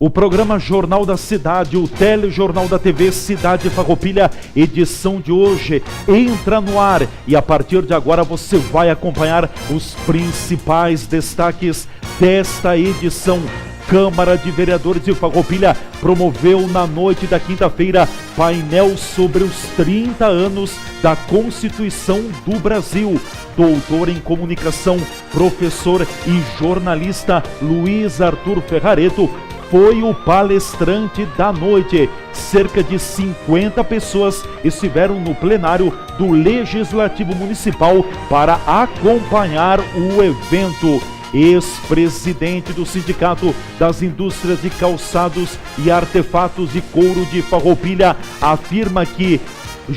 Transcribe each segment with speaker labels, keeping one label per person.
Speaker 1: O programa Jornal da Cidade, o telejornal da TV Cidade Farroupilha, edição de hoje, entra no ar e a partir de agora você vai acompanhar os principais destaques desta edição. Câmara de Vereadores de Farroupilha promoveu na noite da quinta-feira painel sobre os 30 anos da Constituição do Brasil. Doutor em comunicação, professor e jornalista Luiz Arthur Ferrareto foi o palestrante da noite. Cerca de 50 pessoas estiveram no plenário do Legislativo Municipal para acompanhar o evento. Ex-presidente do Sindicato das Indústrias de Calçados e Artefatos de Couro de Farroupilha afirma que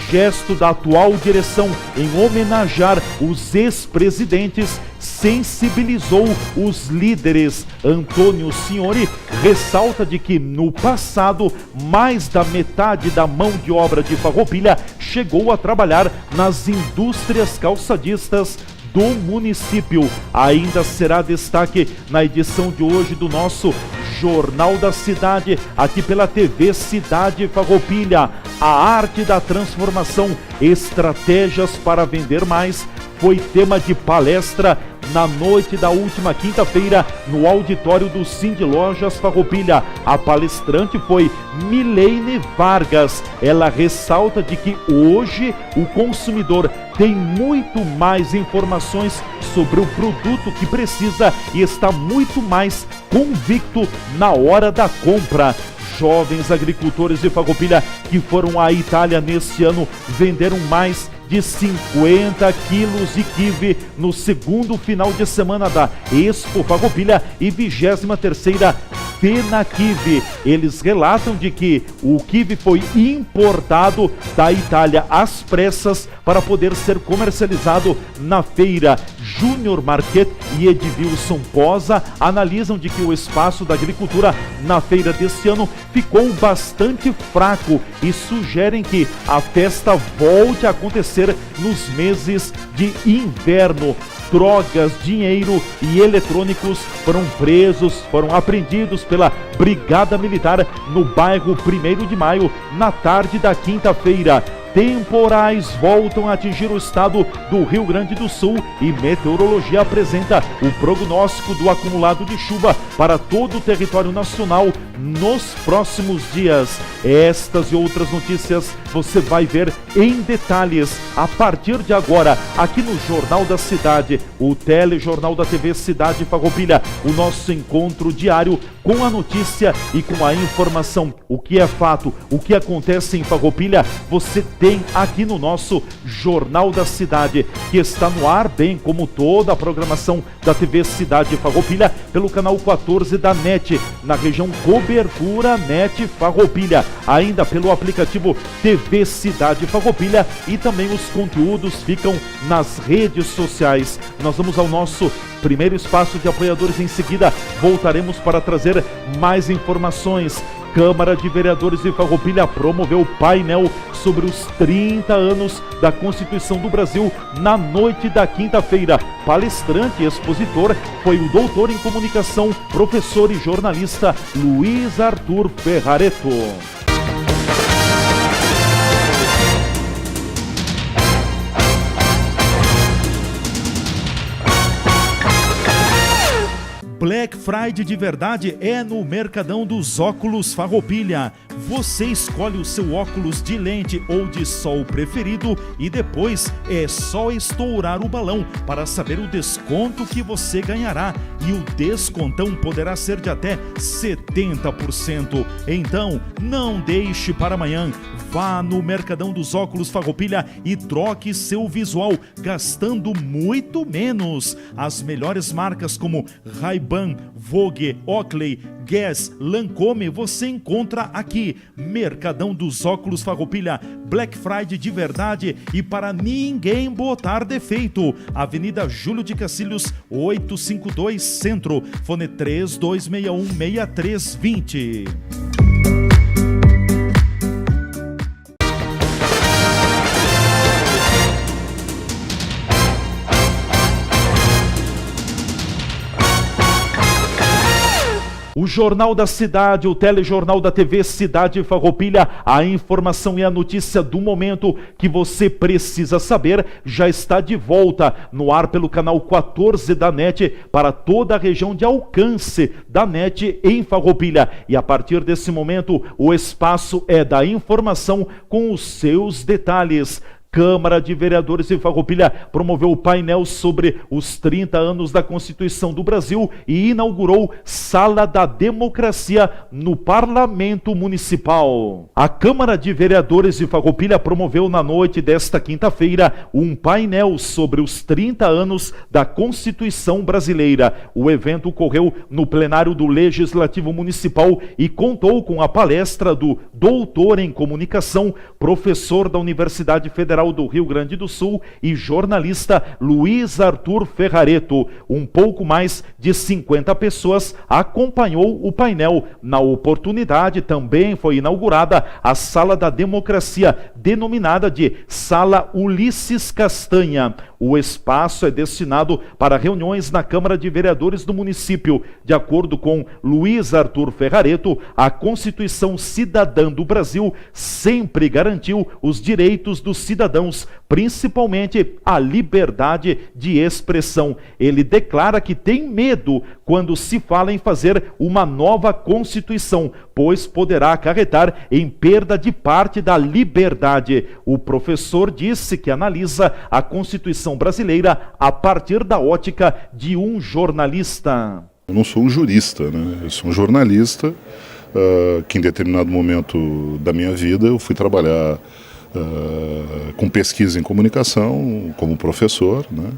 Speaker 1: gesto da atual direção em homenagear os ex-presidentes sensibilizou os líderes. Antônio Signori ressalta de que no passado mais da metade da mão de obra de Farroupilha chegou a trabalhar nas indústrias calçadistas do município. Ainda será destaque na edição de hoje do nosso Jornal da Cidade, aqui pela TV Cidade Farroupilha. A arte da transformação, estratégias para vender mais, foi tema de palestra na noite da última quinta-feira no auditório do Sind Lojas Farroupilha. A palestrante foi Milene Vargas. Ela ressalta de que hoje o consumidor tem muito mais informações sobre o produto que precisa e está muito mais convicto na hora da compra. Jovens agricultores de Farroupilha que foram à Itália neste ano venderam mais de 50 quilos de quibe no segundo final de semana da Expo Farroupilha e 23ª FenaQuive. Eles relatam de que o quibe foi importado da Itália às pressas para poder ser comercializado na feira. Júnior Marquet e Edvilson Posa analisam de que o espaço da agricultura na feira deste ano ficou bastante fraco e sugerem que a festa volte a acontecer nos meses de inverno. Drogas, dinheiro e eletrônicos foram apreendidos pela Brigada Militar no bairro 1º de Maio na tarde da quinta-feira. Temporais voltam a atingir o estado do Rio Grande do Sul e meteorologia apresenta o prognóstico do acumulado de chuva para todo o território nacional nos próximos dias. Estas e outras notícias você vai ver em detalhes a partir de agora aqui no Jornal da Cidade, o telejornal da TV Cidade Farroupilha, o nosso encontro diário com a notícia e com a informação. O que é fato, o que acontece em Farroupilha, você tem aqui no nosso Jornal da Cidade, que está no ar, bem como toda a programação da TV Cidade Farroupilha, pelo canal 14 da NET, na região Cobertura NET Farroupilha, ainda pelo aplicativo TV Cidade Farroupilha e também os conteúdos ficam nas redes sociais. Nós vamos ao nosso primeiro espaço de apoiadores, em seguida voltaremos para trazer mais informações. Câmara de Vereadores de Farroupilha promoveu painel sobre os 30 anos da Constituição do Brasil na noite da quinta-feira. Palestrante e expositor foi o doutor em comunicação, professor e jornalista Luiz Arthur Ferrareto. Black Friday de verdade é no Mercadão dos Óculos Farroupilha. Você escolhe o seu óculos de lente ou de sol preferido e depois é só estourar o balão para saber o desconto que você ganhará. E o descontão poderá ser de até 70%. Então, não deixe para amanhã. Vá no Mercadão dos Óculos Farroupilha e troque seu visual, gastando muito menos. As melhores marcas como Ray-Ban, Vogue, Oakley, Guess, Lancôme você encontra aqui. Mercadão dos Óculos Farroupilha, Black Friday de verdade e para ninguém botar defeito. Avenida Júlio de Cacilhos, 852 Centro, fone 3261-6320. O Jornal da Cidade, o telejornal da TV Cidade Farroupilha, a informação e a notícia do momento que você precisa saber já está de volta no ar pelo canal 14 da NET para toda a região de alcance da NET em Farroupilha. E a partir desse momento, o espaço é da informação com os seus detalhes. Câmara de Vereadores de Farroupilha promoveu o painel sobre os 30 anos da Constituição do Brasil e inaugurou Sala da Democracia no Parlamento Municipal. A Câmara de Vereadores de Farroupilha promoveu na noite desta quinta-feira um painel sobre os 30 anos da Constituição Brasileira. O evento ocorreu no plenário do Legislativo Municipal e contou com a palestra do doutor em comunicação, professor da Universidade Federal do Rio Grande do Sul e jornalista Luiz Arthur Ferrareto. Um pouco mais de 50 pessoas acompanhou o painel. Na oportunidade também foi inaugurada a Sala da Democracia, denominada de Sala Ulisses Castanha. O espaço é destinado para reuniões na Câmara de Vereadores do município. De acordo com Luiz Arthur Ferrareto, a Constituição Cidadã do Brasil sempre garantiu os direitos dos cidadãos, principalmente a liberdade de expressão. Ele declara que tem medo quando se fala em fazer uma nova Constituição, pois poderá acarretar em perda de parte da liberdade. O professor disse que analisa a Constituição brasileira a partir da ótica de um jornalista.
Speaker 2: Eu não sou um jurista, né? Eu sou um jornalista que em determinado momento da minha vida eu fui trabalhar com pesquisa em comunicação como professor, né?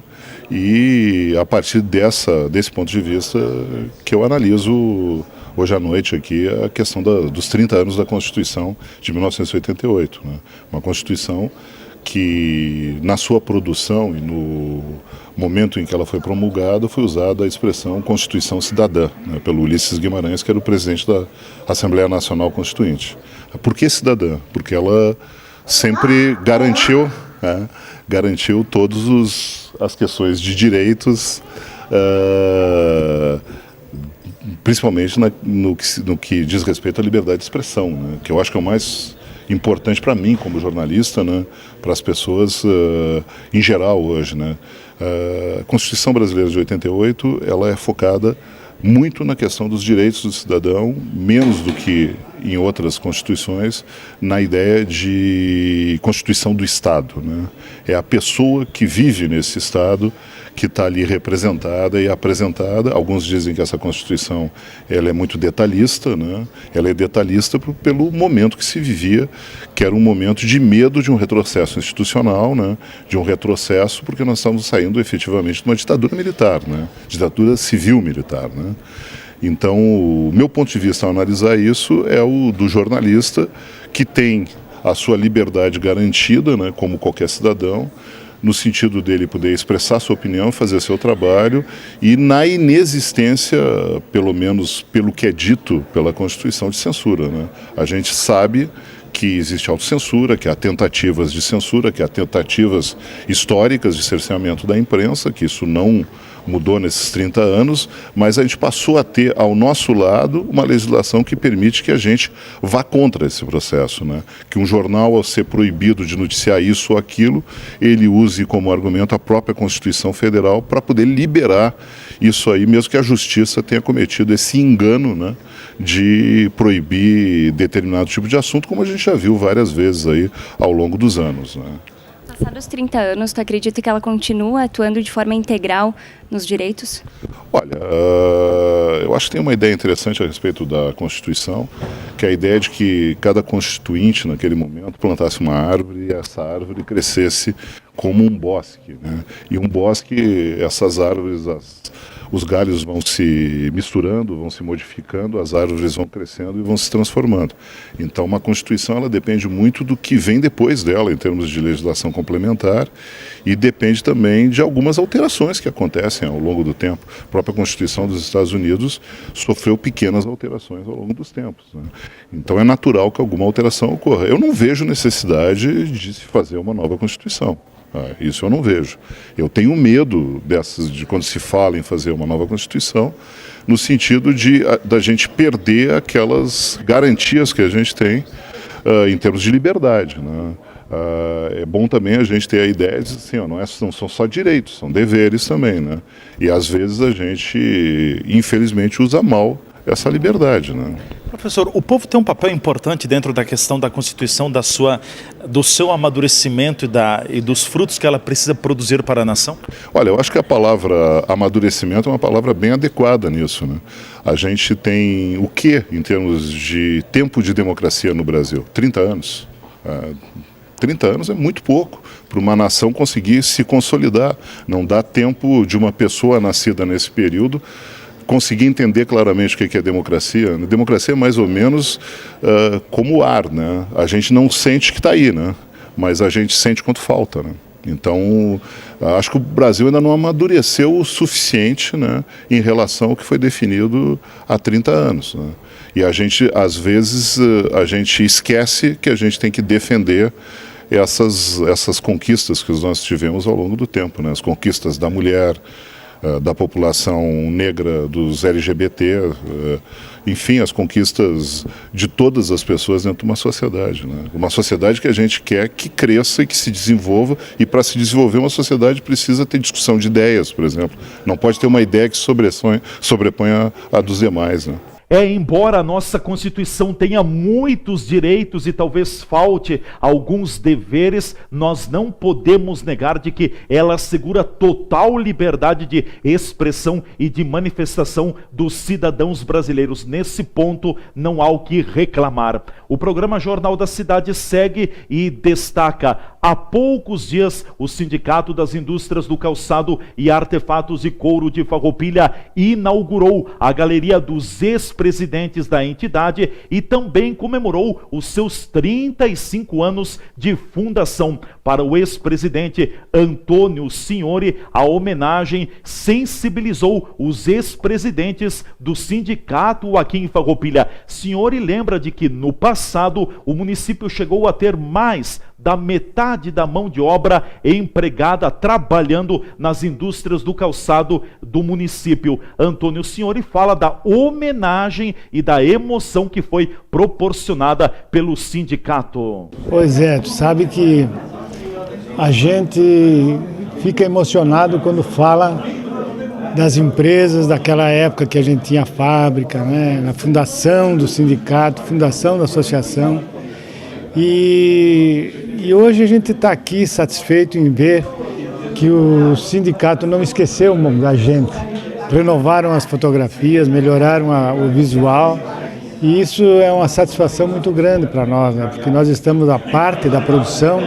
Speaker 2: E a partir desse ponto de vista que eu analiso hoje à noite aqui a questão dos 30 anos da Constituição de 1988, né? Uma Constituição que na sua produção e no momento em que ela foi promulgada foi usada a expressão Constituição Cidadã, né, pelo Ulisses Guimarães, que era o presidente da Assembleia Nacional Constituinte. Por que cidadã? Porque ela sempre garantiu todas as questões de direitos, principalmente no que diz respeito à liberdade de expressão, né, que eu acho que é o mais importante para mim como jornalista, né, para as pessoas em geral hoje, né. A Constituição Brasileira de 88, ela é focada muito na questão dos direitos do cidadão, menos do que em outras constituições, na ideia de constituição do Estado, né? É a pessoa que vive nesse Estado que está ali representada e apresentada. Alguns dizem que essa Constituição ela é muito detalhista, né? Ela é detalhista pelo momento que se vivia, que era um momento de medo de um retrocesso institucional, né? De um retrocesso, porque nós estamos saindo efetivamente de uma ditadura militar, né? Ditadura civil-militar, né? Então, o meu ponto de vista ao analisar isso é o do jornalista, que tem a sua liberdade garantida, né, como qualquer cidadão, no sentido dele poder expressar sua opinião, fazer seu trabalho, e na inexistência, pelo menos pelo que é dito pela Constituição, de censura, né? A gente sabe que existe autocensura, que há tentativas de censura, que há tentativas históricas de cerceamento da imprensa, que isso não mudou nesses 30 anos, mas a gente passou a ter ao nosso lado uma legislação que permite que a gente vá contra esse processo, né? Que um jornal, ao ser proibido de noticiar isso ou aquilo, ele use como argumento a própria Constituição Federal para poder liberar isso aí, mesmo que a Justiça tenha cometido esse engano, né, de proibir determinado tipo de assunto, como a gente já viu várias vezes aí ao longo dos anos, né?
Speaker 3: Passados 30 anos, tu acredita que ela continua atuando de forma integral nos direitos?
Speaker 2: Olha, eu acho que tem uma ideia interessante a respeito da Constituição, que é a ideia de que cada constituinte, naquele momento, plantasse uma árvore e essa árvore crescesse como um bosque, né? E um bosque, essas árvores, os galhos vão se misturando, vão se modificando, as árvores vão crescendo e vão se transformando. Então, uma Constituição ela depende muito do que vem depois dela, em termos de legislação complementar, e depende também de algumas alterações que acontecem ao longo do tempo. A própria Constituição dos Estados Unidos sofreu pequenas alterações ao longo dos tempos, né? Então, é natural que alguma alteração ocorra. Eu não vejo necessidade de se fazer uma nova Constituição. Isso eu não vejo. Eu tenho medo de quando se fala em fazer uma nova Constituição, no sentido da gente perder aquelas garantias que a gente tem em termos de liberdade, né? É bom também a gente ter a ideia de assim, não são só direitos, são deveres também, né? E às vezes a gente, infelizmente, usa mal essa liberdade, né?
Speaker 4: Professor, o povo tem um papel importante dentro da questão da Constituição, do seu amadurecimento e dos frutos que ela precisa produzir para a nação?
Speaker 2: Olha, eu acho que a palavra amadurecimento é uma palavra bem adequada nisso, né? A gente tem o quê em termos de tempo de democracia no Brasil? 30 anos. 30 anos é muito pouco para uma nação conseguir se consolidar. Não dá tempo de uma pessoa nascida nesse período conseguir entender claramente o que é democracia. Democracia é mais ou menos como o ar, né? A gente não sente que está aí, né? Mas a gente sente quanto falta, né? Então, acho que o Brasil ainda não amadureceu o suficiente, né, em relação ao que foi definido há 30 anos. Né? E a gente, às vezes, a gente esquece que a gente tem que defender essas conquistas que nós tivemos ao longo do tempo, né? As conquistas da mulher, da população negra, dos LGBT, enfim, as conquistas de todas as pessoas dentro de uma sociedade, né? Uma sociedade que a gente quer que cresça e que se desenvolva, e para se desenvolver uma sociedade precisa ter discussão de ideias, por exemplo. Não pode ter uma ideia que sobreponha a dos demais, né?
Speaker 1: Embora a nossa Constituição tenha muitos direitos e talvez falte alguns deveres, nós não podemos negar de que ela assegura total liberdade de expressão e de manifestação dos cidadãos brasileiros. Nesse ponto, não há o que reclamar. O programa Jornal da Cidade segue e destaca: há poucos dias, o Sindicato das Indústrias do Calçado e Artefatos de Couro de Farroupilha inaugurou a Galeria dos Ex-Presidentes da entidade e também comemorou os seus 35 anos de fundação. Para o ex-presidente Antônio Signori, a homenagem sensibilizou os ex-presidentes do sindicato aqui em Farroupilha. Signori lembra de que no passado o município chegou a ter mais da metade da mão de obra empregada trabalhando nas indústrias do calçado do município. Antônio Signori fala da homenagem e da emoção que foi proporcionada pelo sindicato.
Speaker 5: Pois é, tu sabe que a gente fica emocionado quando fala das empresas daquela época que a gente tinha fábrica, né? Na fundação do sindicato, fundação da associação. E hoje a gente está aqui satisfeito em ver que o sindicato não esqueceu da gente. Renovaram as fotografias, melhoraram o visual, e isso é uma satisfação muito grande para nós, né? Porque nós estamos à parte da produção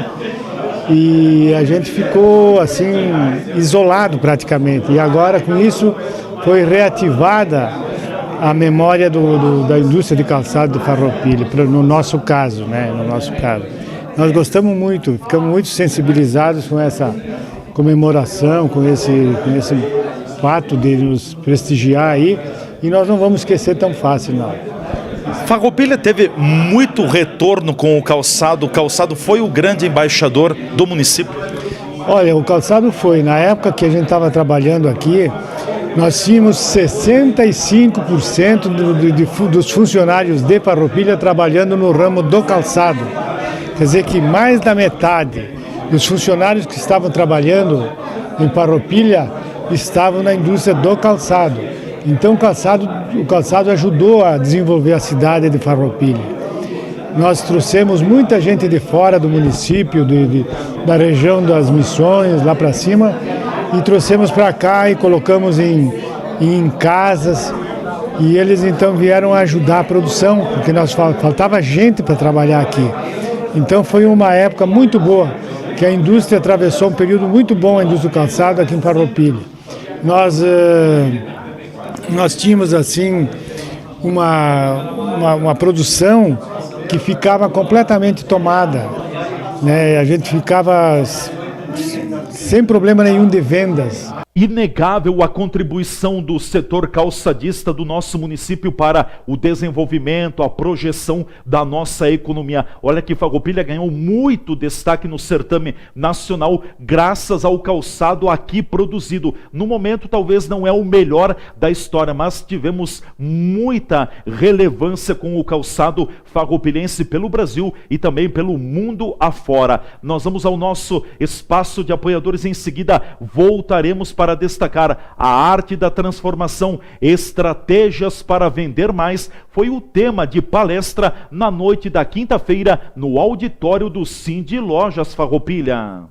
Speaker 5: e a gente ficou assim isolado praticamente. E agora com isso foi reativada a memória da indústria de calçado de Farroupilha, no nosso caso, né? No nosso caso. Nós gostamos muito, ficamos muito sensibilizados com essa comemoração, com esse fato de nos prestigiar aí, e nós não vamos esquecer tão fácil, não.
Speaker 4: Farroupilha teve muito retorno com o calçado. O calçado foi o grande embaixador do município?
Speaker 5: Olha, o calçado foi. Na época que a gente estava trabalhando aqui, nós tínhamos 65% dos funcionários de Farroupilha trabalhando no ramo do calçado. Quer dizer que mais da metade dos funcionários que estavam trabalhando em Farroupilha estavam na indústria do calçado. Então o calçado ajudou a desenvolver a cidade de Farroupilha. Nós trouxemos muita gente de fora do município, da região das Missões, lá para cima, e trouxemos para cá e colocamos em casas, e eles então vieram ajudar a produção, porque faltava gente para trabalhar aqui. Então foi uma época muito boa, que a indústria atravessou um período muito bom, a indústria do calçado aqui em Farroupilha. Nós tínhamos assim uma produção que ficava completamente tomada, né? A gente ficava sem problema nenhum de vendas.
Speaker 1: Inegável a contribuição do setor calçadista do nosso município para o desenvolvimento, a projeção da nossa economia. Olha que Farroupilha ganhou muito destaque no certame nacional graças ao calçado aqui produzido. No momento talvez não é o melhor da história, mas tivemos muita relevância com o calçado farroupilhense pelo Brasil e também pelo mundo afora. Nós vamos ao nosso espaço de apoiadores, em seguida voltaremos para destacar a arte da transformação, estratégias para vender mais, foi o tema de palestra na noite da quinta-feira no auditório do Cindy Lojas Farroupilha.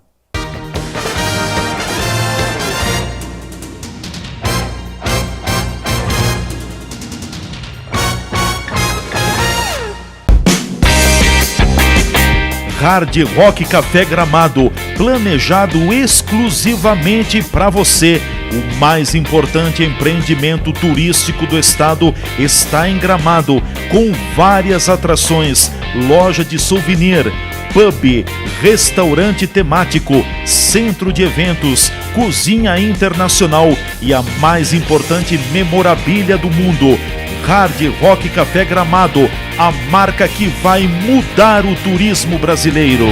Speaker 1: Hard Rock Café Gramado, planejado exclusivamente para você. O mais importante empreendimento turístico do estado está em Gramado, com várias atrações, loja de souvenir, pub, restaurante temático, centro de eventos, cozinha internacional e a mais importante memorabilia do mundo. Hard Rock Café Gramado, a marca que vai mudar o turismo brasileiro.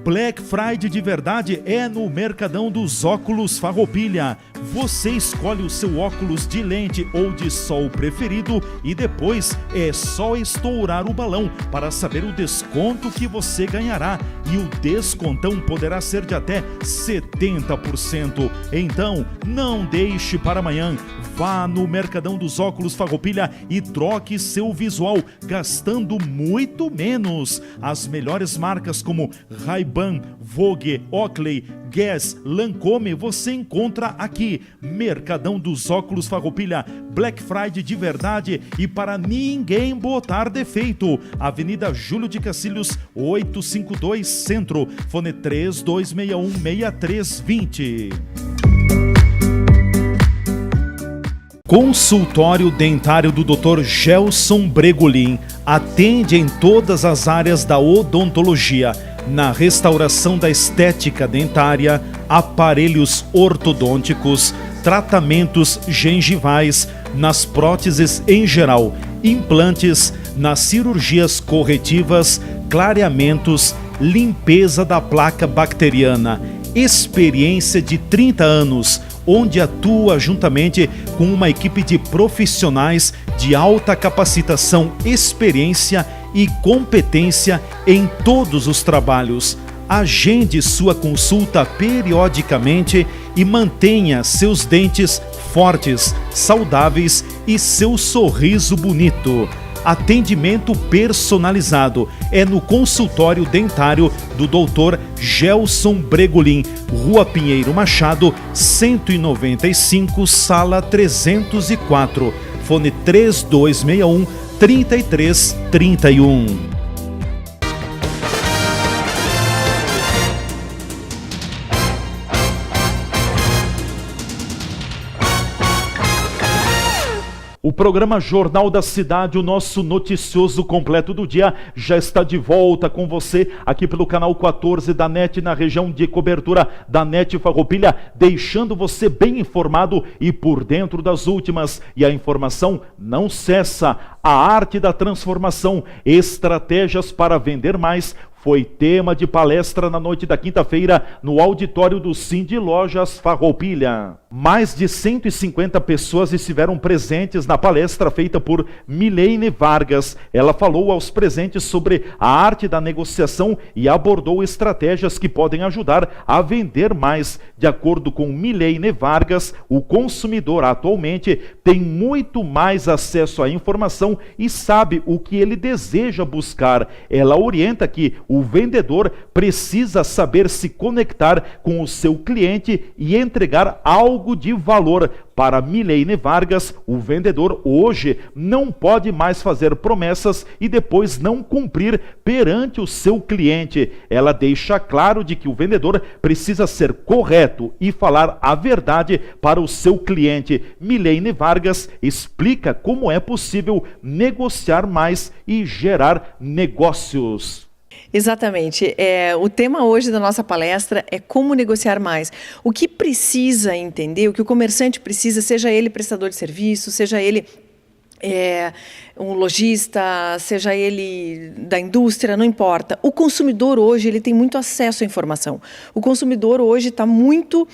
Speaker 1: Black Friday de verdade é no Mercadão dos Óculos Farroupilha. Você escolhe o seu óculos de lente ou de sol preferido e depois é só estourar o balão para saber o desconto que você ganhará. E o descontão poderá ser de até 70%. Então, não deixe para amanhã. Vá no Mercadão dos Óculos Farroupilha e troque seu visual, gastando muito menos. As melhores marcas como Ray-Ban, Vogue, Oakley, Guess, Lancôme você encontra aqui. Mercadão dos Óculos Farroupilha, Black Friday de verdade e para ninguém botar defeito. Avenida Júlio de Cacilhos, 852 Centro, fone 3261-6320. Consultório dentário do Dr. Gelson Bregolin atende em todas as áreas da odontologia, na restauração da estética dentária, aparelhos ortodônticos, tratamentos gengivais, nas próteses em geral, implantes, nas cirurgias corretivas, clareamentos, limpeza da placa bacteriana. Experiência de 30 anos, onde atua juntamente com uma equipe de profissionais de alta capacitação, experiência e competência em todos os trabalhos. Agende sua consulta periodicamente e mantenha seus dentes fortes, saudáveis e seu sorriso bonito. Atendimento personalizado é no consultório dentário do Dr. Gelson Bregolin, Rua Pinheiro Machado, 195, sala 304, fone 3261-3331. O programa Jornal da Cidade, o nosso noticioso completo do dia, já está de volta com você aqui pelo canal 14 da NET, na região de cobertura da NET Farroupilha, deixando você bem informado e por dentro das últimas. E a informação não cessa. A arte da transformação, estratégias para vender mais, foi tema de palestra na noite da quinta-feira no auditório do Cindy Lojas Farroupilha. Mais de 150 pessoas estiveram presentes na palestra feita por Milene Vargas. Ela falou aos presentes sobre a arte da negociação e abordou estratégias que podem ajudar a vender mais. De acordo com Milene Vargas, o consumidor atualmente tem muito mais acesso à informação e sabe o que ele deseja buscar. Ela orienta que o vendedor precisa saber se conectar com o seu cliente e entregar algo de valor. Para Milene Vargas, o vendedor hoje não pode mais fazer promessas e depois não cumprir perante o seu cliente. Ela deixa claro de que o vendedor precisa ser correto e falar a verdade para o seu cliente. Milene Vargas explica como é possível negociar mais e gerar negócios.
Speaker 6: Exatamente. O tema hoje da nossa palestra é como negociar mais. O que precisa entender, o que o comerciante precisa, seja ele prestador de serviço, seja ele um lojista, seja ele da indústria, não importa. O consumidor hoje ele tem muito acesso à informação. O consumidor hoje está muito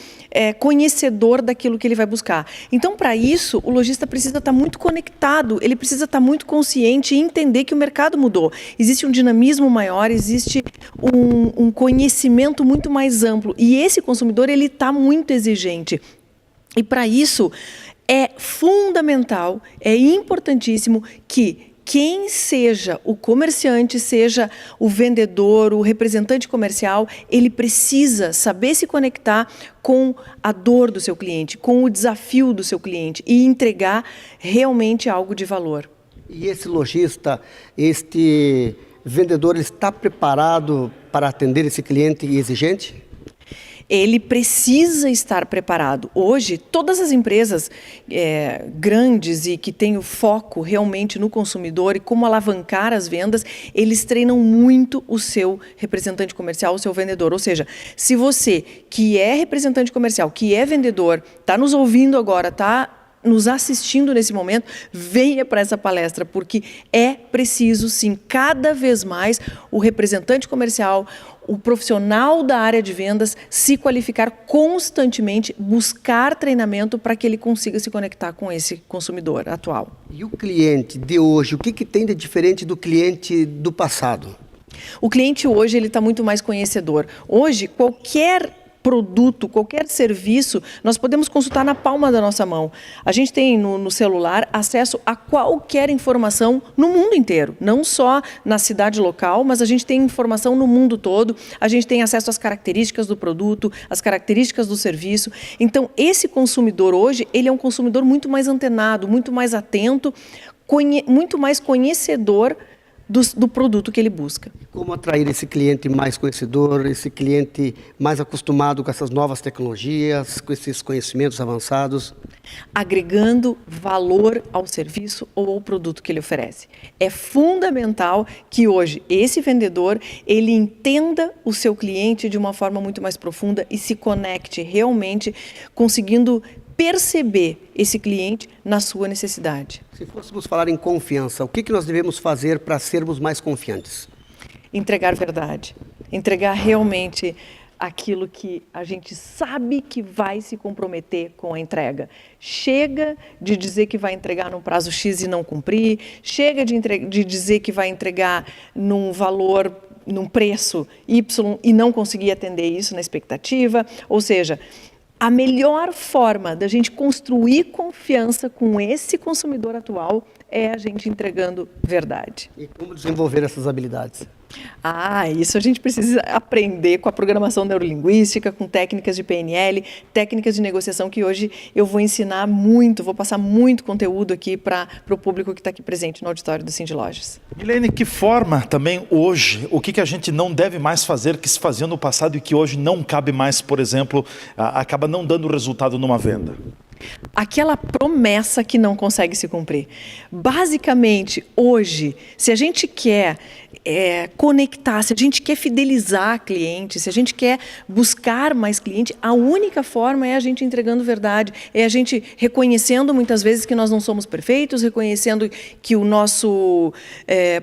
Speaker 6: conhecedor daquilo que ele vai buscar. Então, para isso, o lojista precisa estar muito conectado, ele precisa estar muito consciente e entender que o mercado mudou. Existe um dinamismo maior, existe um conhecimento muito mais amplo. E esse consumidor ele está muito exigente. E para isso é fundamental, é importantíssimo que quem seja o comerciante, seja o vendedor, o representante comercial, ele precisa saber se conectar com a dor do seu cliente, com o desafio do seu cliente e entregar realmente algo de valor.
Speaker 7: E esse lojista, este vendedor, ele está preparado para atender esse cliente exigente?
Speaker 6: Ele precisa estar preparado. Hoje, todas as empresas grandes e que têm o foco realmente no consumidor e como alavancar as vendas, eles treinam muito o seu representante comercial, o seu vendedor. Ou seja, se você que é representante comercial, que é vendedor, está nos ouvindo agora, está nos assistindo nesse momento, venha para essa palestra, porque é preciso, sim, cada vez mais o representante comercial, o profissional da área de vendas se qualificar constantemente, buscar treinamento para que ele consiga se conectar com esse consumidor atual.
Speaker 7: E o cliente de hoje, o que tem de diferente do cliente do passado?
Speaker 6: O cliente hoje ele está muito mais conhecedor. Hoje, qualquer produto, qualquer serviço, nós podemos consultar na palma da nossa mão. A gente tem no celular acesso a qualquer informação no mundo inteiro, não só na cidade local, mas a gente tem informação no mundo todo, a gente tem acesso às características do produto, às características do serviço. Então, esse consumidor hoje, ele é um consumidor muito mais antenado, muito mais atento, muito mais conhecedor do produto que ele busca.
Speaker 7: Como atrair esse cliente mais conhecedor, esse cliente mais acostumado com essas novas tecnologias, com esses conhecimentos avançados?
Speaker 6: Agregando valor ao serviço ou ao produto que ele oferece. É fundamental que hoje esse vendedor ele entenda o seu cliente de uma forma muito mais profunda e se conecte realmente, conseguindo perceber esse cliente na sua necessidade.
Speaker 7: Se fôssemos falar em confiança, o que nós devemos fazer para sermos mais confiantes?
Speaker 6: Entregar verdade, entregar realmente aquilo que a gente sabe que vai se comprometer com a entrega. Chega de dizer que vai entregar num prazo X e não cumprir, chega de dizer que vai entregar num valor, num preço Y e não conseguir atender isso na expectativa, ou seja, a melhor forma da gente construir confiança com esse consumidor atual é a gente entregando verdade.
Speaker 7: E como desenvolver essas habilidades?
Speaker 6: Isso a gente precisa aprender com a programação neurolinguística, com técnicas de PNL, técnicas de negociação que hoje eu vou ensinar muito, vou passar muito conteúdo aqui para o público que está aqui presente no auditório do Cindy Lojas.
Speaker 4: Milene, que forma também hoje, o que a gente não deve mais fazer que se fazia no passado e que hoje não cabe mais, por exemplo, acaba não dando resultado numa venda?
Speaker 6: Aquela promessa que não consegue se cumprir. Basicamente, hoje, se a gente quer conectar, se a gente quer fidelizar cliente, se a gente quer buscar mais cliente, a única forma é a gente entregando verdade, é a gente reconhecendo muitas vezes que nós não somos perfeitos, reconhecendo que o nosso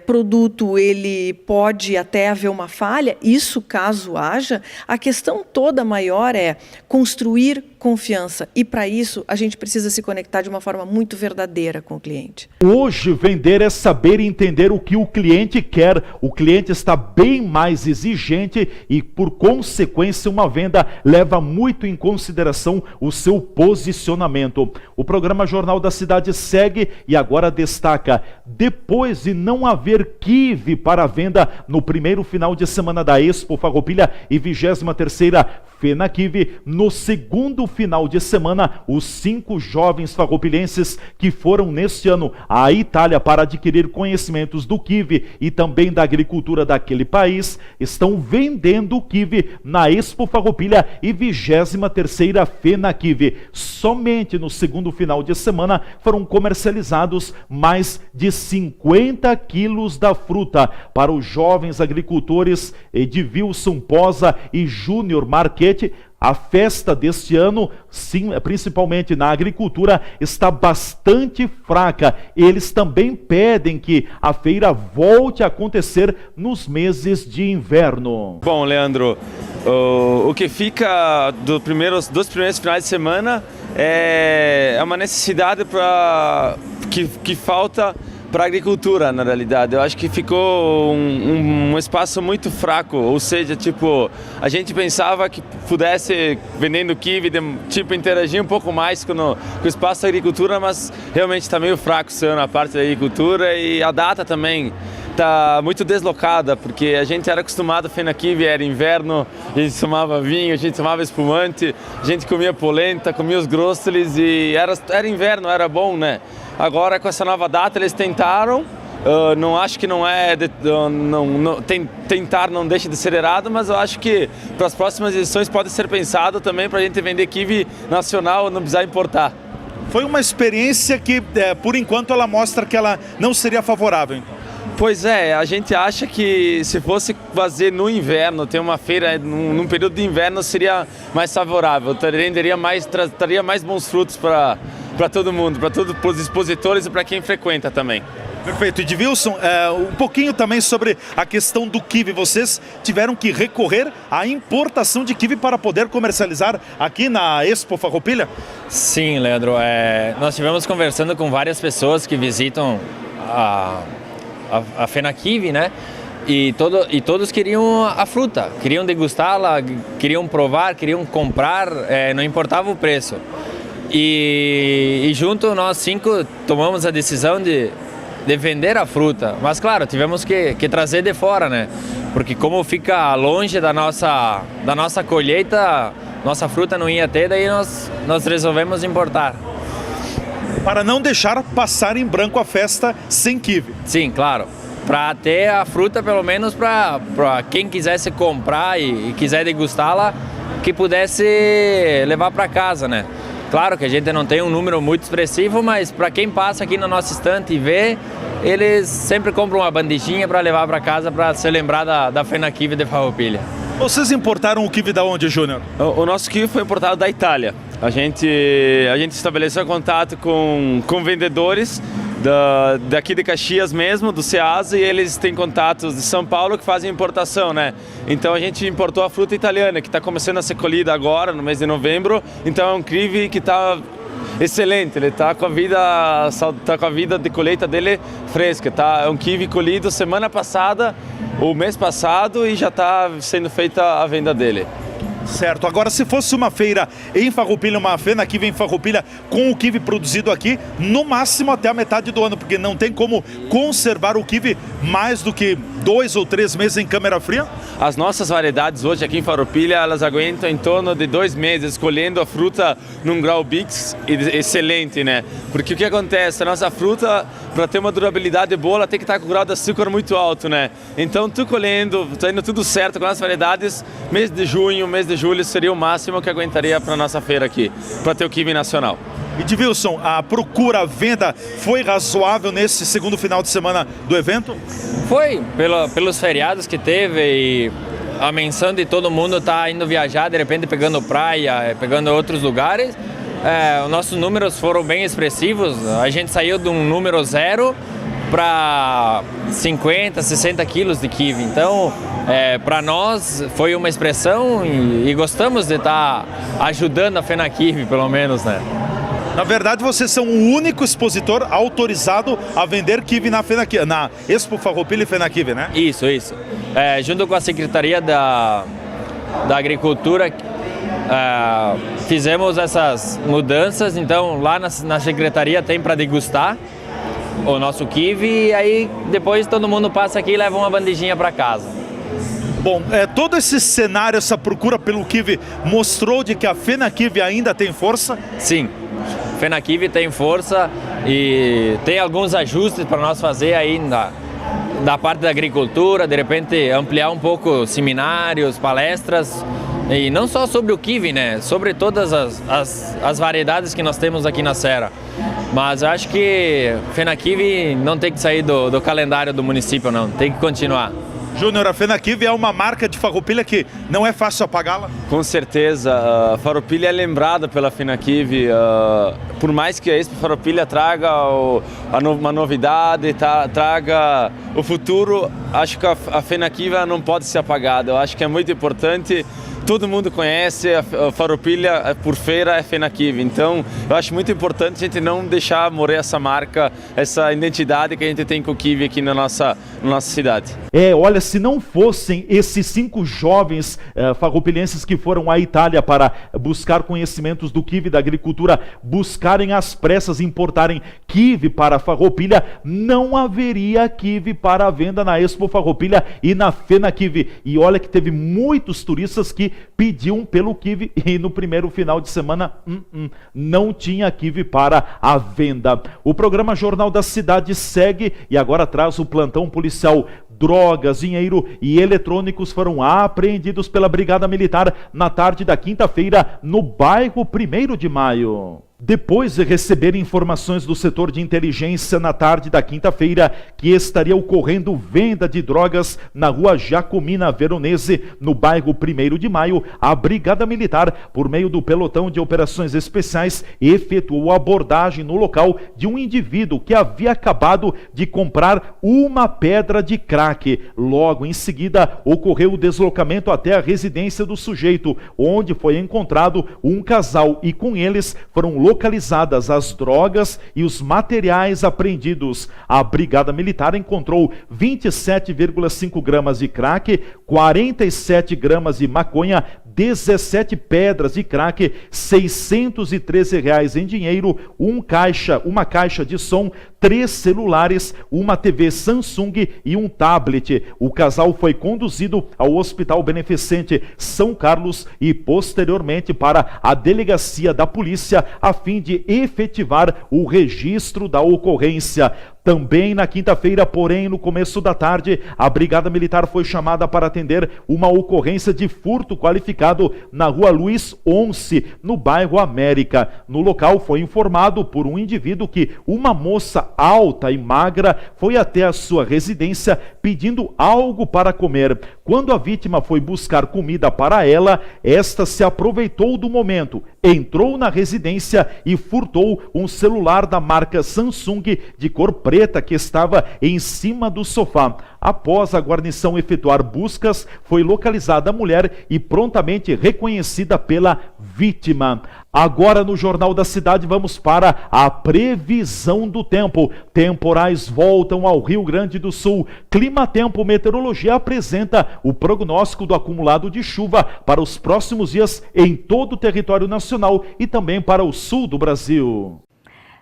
Speaker 6: produto ele pode até haver uma falha, isso caso haja. A questão toda maior é construir confiança e para isso a gente precisa se conectar de uma forma muito verdadeira com o cliente.
Speaker 1: Hoje vender é saber entender o que o cliente quer. O cliente está bem mais exigente e, por consequência, uma venda leva muito em consideração o seu posicionamento. O programa Jornal da Cidade segue e agora destaca: depois de não haver kive para venda no primeiro final de semana da Expo Farroupilha e 23ª FenaKiwi. No segundo final de semana, os 5 jovens farroupilenses que foram neste ano à Itália para adquirir conhecimentos do kiwi e também da agricultura daquele país, estão vendendo o kiwi na Expo Farroupilha e 23ª FenaKiwi. Somente no segundo final de semana foram comercializados mais de 50 quilos da fruta para os jovens agricultores Edvilson Posa e Júnior Marchetti. A festa deste ano, sim, principalmente na agricultura, está bastante fraca. Eles também pedem que a feira volte a acontecer nos meses de inverno.
Speaker 8: Bom, Leandro, o que fica dos primeiros finais de semana é uma necessidade que falta para a agricultura, na realidade. Eu acho que ficou um espaço muito fraco, ou seja, tipo, a gente pensava que pudesse, vendendo kiwi, tipo, interagir um pouco mais com o espaço da agricultura, mas realmente está meio fraco sendo a parte da agricultura, e a data também está muito deslocada, porque a gente era acostumado, a FenaKiwi era inverno, a gente tomava vinho, a gente tomava espumante, a gente comia polenta, comia os grosselis, e era inverno, era bom, né? Agora, com essa nova data, eles tentaram, não acho que não é, tentar não deixa de ser errado, mas eu acho que para as próximas edições pode ser pensado também para a gente vender kiwi nacional, não precisar importar.
Speaker 4: Foi uma experiência que, por enquanto, ela mostra que ela não seria favorável, então.
Speaker 8: Pois é, a gente acha que se fosse fazer no inverno, ter uma feira num período de inverno, seria mais favorável, traria mais bons frutos para todo mundo, para todos os expositores e para quem frequenta também.
Speaker 4: Perfeito. Edvilson, um pouquinho também sobre a questão do kiwi. Vocês tiveram que recorrer à importação de kiwi para poder comercializar aqui na Expo Farroupilha?
Speaker 9: Sim, Leandro. Nós estivemos conversando com várias pessoas que visitam a FenaKiwi, né? E todos queriam a fruta, queriam degustá-la, queriam provar, queriam comprar, não importava o preço. E junto nós 5 tomamos a decisão de vender a fruta, mas claro, tivemos que trazer de fora, né? Porque como fica longe da nossa colheita, nossa fruta não ia ter, daí nós resolvemos importar.
Speaker 4: Para não deixar passar em branco a festa sem kiwi.
Speaker 9: Sim, claro. Para ter a fruta, pelo menos para quem quisesse comprar e quiser degustá-la, que pudesse levar para casa, né? Claro que a gente não tem um número muito expressivo, mas para quem passa aqui no nosso estante e vê, eles sempre compram uma bandejinha para levar para casa para se lembrar da FenaKiwi de Farroupilha.
Speaker 4: Vocês importaram o kiwi da onde, Júnior?
Speaker 8: O nosso kiwi foi importado da Itália. A gente estabeleceu contato com vendedores daqui de Caxias mesmo, do Ceasa, e eles têm contatos de São Paulo que fazem importação, né? Então a gente importou a fruta italiana, que está começando a ser colhida agora, no mês de novembro. Então é um kiwi que está excelente, ele está com a vida de colheita dele fresca. É um kiwi colhido semana passada, ou mês passado, e já está sendo feita a venda dele.
Speaker 4: Certo. Agora, se fosse uma feira em Farroupilha, uma FenaKiwi em Farroupilha, com o kiwi produzido aqui, no máximo até a metade do ano, porque não tem como conservar o kiwi mais do que 2 ou 3 meses em câmara fria?
Speaker 8: As nossas variedades hoje aqui em Farroupilha, elas aguentam em torno de 2 meses, colhendo a fruta num grau Bix excelente, né? Porque o que acontece? A nossa fruta, para ter uma durabilidade boa, ela tem que estar com o grau de açúcar muito alto, né? Então, tá indo tudo certo com as variedades, mês de junho, mês de julho seria o máximo que aguentaria para a nossa feira aqui, para ter o kiwi nacional.
Speaker 4: Edvilson, a procura, a venda foi razoável nesse segundo final de semana do evento?
Speaker 9: Foi, pelos feriados que teve e a menção de todo mundo tá indo viajar, de repente pegando praia, pegando outros lugares. Os nossos números foram bem expressivos, a gente saiu de um número 0 para 50, 60 quilos de kiwi. Então, para nós foi uma expressão e gostamos de estar ajudando a FenaKiwi, pelo menos, né?
Speaker 4: Na verdade, vocês são o único expositor autorizado a vender kiwi na Expo Farroupilha e FenaKiwi, né?
Speaker 9: Isso. Junto com a Secretaria da Agricultura, fizemos essas mudanças. Então, lá na Secretaria tem para degustar o nosso kiwi, e aí depois todo mundo passa aqui e leva uma bandejinha para casa.
Speaker 4: Bom, todo esse cenário, essa procura pelo kiwi mostrou de que a FENAKIV ainda tem força?
Speaker 9: Sim, a FENAKIV tem força e tem alguns ajustes para nós fazer ainda da parte da agricultura, de repente ampliar um pouco seminários, palestras, e não só sobre o kiwi, né? Sobre todas as variedades que nós temos aqui na Serra. Mas eu acho que FENAKIV não tem que sair do calendário do município, não, tem que continuar.
Speaker 4: Júnior, a FENAKIV é uma marca de Farroupilha que não é fácil apagá-la?
Speaker 8: Com certeza, a Farroupilha é lembrada pela FENAKIV, por mais que a Expo Farroupilha traga uma novidade, traga o futuro, acho que a FENAKIV não pode ser apagada, eu acho que é muito importante. Todo mundo conhece a Farroupilha, por feira é FENAKIV, então eu acho muito importante a gente não deixar morrer essa marca, essa identidade que a gente tem com o kiwi aqui na nossa cidade.
Speaker 1: Olha, se não fossem esses 5 jovens farroupilhenses que foram à Itália para buscar conhecimentos do kiwi, da agricultura, buscarem às pressas importarem kiwi para Farroupilha, não haveria kiwi para a venda na Expo Farroupilha e na FENAKIV. E olha que teve muitos turistas que pediam pelo kiwi e no primeiro final de semana não tinha kiwi para a venda. O programa Jornal da Cidade segue e agora traz o plantão policial. Drogas, dinheiro e eletrônicos foram apreendidos pela Brigada Militar na tarde da quinta-feira no bairro 1º de Maio. Depois de receber informações do setor de inteligência na tarde da quinta-feira que estaria ocorrendo venda de drogas na rua Jacomina Veronese, no bairro 1º de Maio, a Brigada Militar, por meio do pelotão de operações especiais, efetuou a abordagem no local de um indivíduo que havia acabado de comprar uma pedra de crack. Logo em seguida, ocorreu o deslocamento até a residência do sujeito, onde foi encontrado um casal e com eles foram localizadas as drogas e os materiais apreendidos. A Brigada Militar encontrou 27,5 gramas de crack, 47 gramas de maconha, 17 pedras de crack, R$ 613 em dinheiro, uma caixa de som, 3 celulares, uma TV Samsung e um tablet. O casal foi conduzido ao Hospital Beneficente São Carlos e posteriormente para a delegacia da polícia a fim de efetivar o registro da ocorrência. Também na quinta-feira, porém, no começo da tarde, a Brigada Militar foi chamada para atender uma ocorrência de furto qualificado na rua Luiz Once, no bairro América. No local foi informado por um indivíduo que uma moça alta e magra foi até a sua residência pedindo algo para comer. Quando a vítima foi buscar comida para ela, esta se aproveitou do momento, entrou na residência e furtou um celular da marca Samsung de cor preta que estava em cima do sofá. Após a guarnição efetuar buscas, foi localizada a mulher e prontamente reconhecida pela vítima. Agora no Jornal da Cidade vamos para a previsão do tempo. Temporais voltam ao Rio Grande do Sul. Climatempo Meteorologia apresenta o prognóstico do acumulado de chuva para os próximos dias em todo o território nacional e também para o sul do Brasil.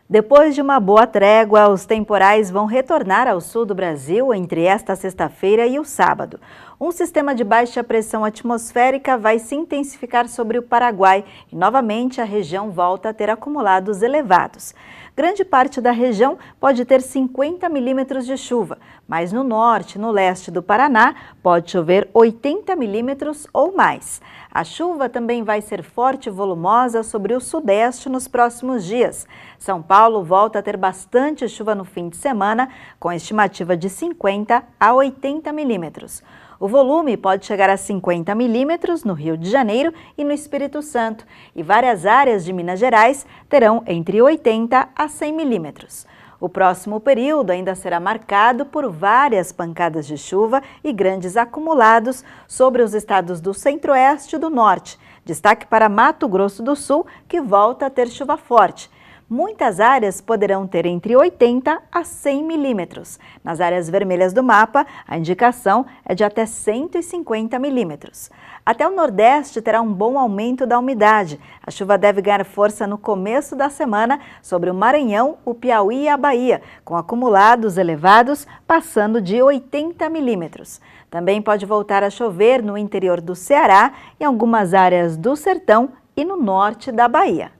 Speaker 10: Depois de uma boa trégua, os temporais vão retornar ao sul do Brasil entre esta sexta-feira e o sábado. Um sistema de baixa pressão atmosférica vai se intensificar sobre o Paraguai e, novamente, a região volta a ter acumulados elevados. Grande parte da região pode ter 50 milímetros de chuva, mas no norte e no leste do Paraná pode chover 80 milímetros ou mais. A chuva também vai ser forte e volumosa sobre o sudeste nos próximos dias. São Paulo volta a ter bastante chuva no fim de semana, com estimativa de 50 a 80 milímetros. O volume pode chegar a 50 milímetros no Rio de Janeiro e no Espírito Santo, e várias áreas de Minas Gerais terão entre 80 a 100 milímetros. O próximo período ainda será marcado por várias pancadas de chuva e grandes acumulados sobre os estados do Centro-Oeste e do Norte. Destaque para Mato Grosso do Sul, que volta a ter chuva forte. Muitas áreas poderão ter entre 80 a 100 milímetros. Nas áreas vermelhas do mapa, a indicação é de até 150 milímetros. Até o Nordeste terá um bom aumento da umidade. A chuva deve ganhar força no começo da semana sobre o Maranhão, o Piauí e a Bahia, com acumulados elevados passando de 80 milímetros. Também pode voltar a chover no interior do Ceará, em algumas áreas do Sertão e no norte da Bahia.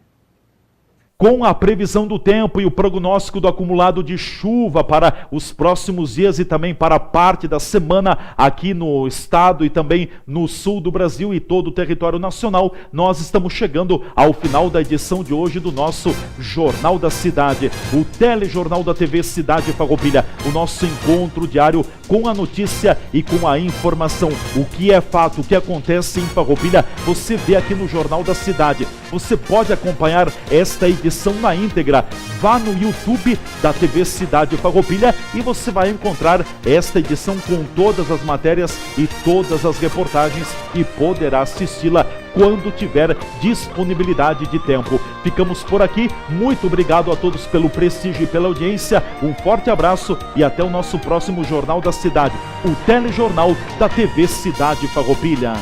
Speaker 1: Com a previsão do tempo e o prognóstico do acumulado de chuva para os próximos dias e também para parte da semana aqui no estado e também no sul do Brasil e todo o território nacional, nós estamos chegando ao final da edição de hoje do nosso Jornal da Cidade, o telejornal da TV Cidade Farroupilha, o nosso encontro diário com a notícia e com a informação. O que é fato, o que acontece em Farroupilha, você vê aqui no Jornal da Cidade. Você pode acompanhar esta edição na íntegra. Vá no YouTube da TV Cidade Farroupilha e você vai encontrar esta edição com todas as matérias e todas as reportagens e poderá assisti-la quando tiver disponibilidade de tempo. Ficamos por aqui. Muito obrigado a todos pelo prestígio e pela audiência. Um forte abraço e até o nosso próximo Jornal da Cidade, o telejornal da TV Cidade Farroupilha.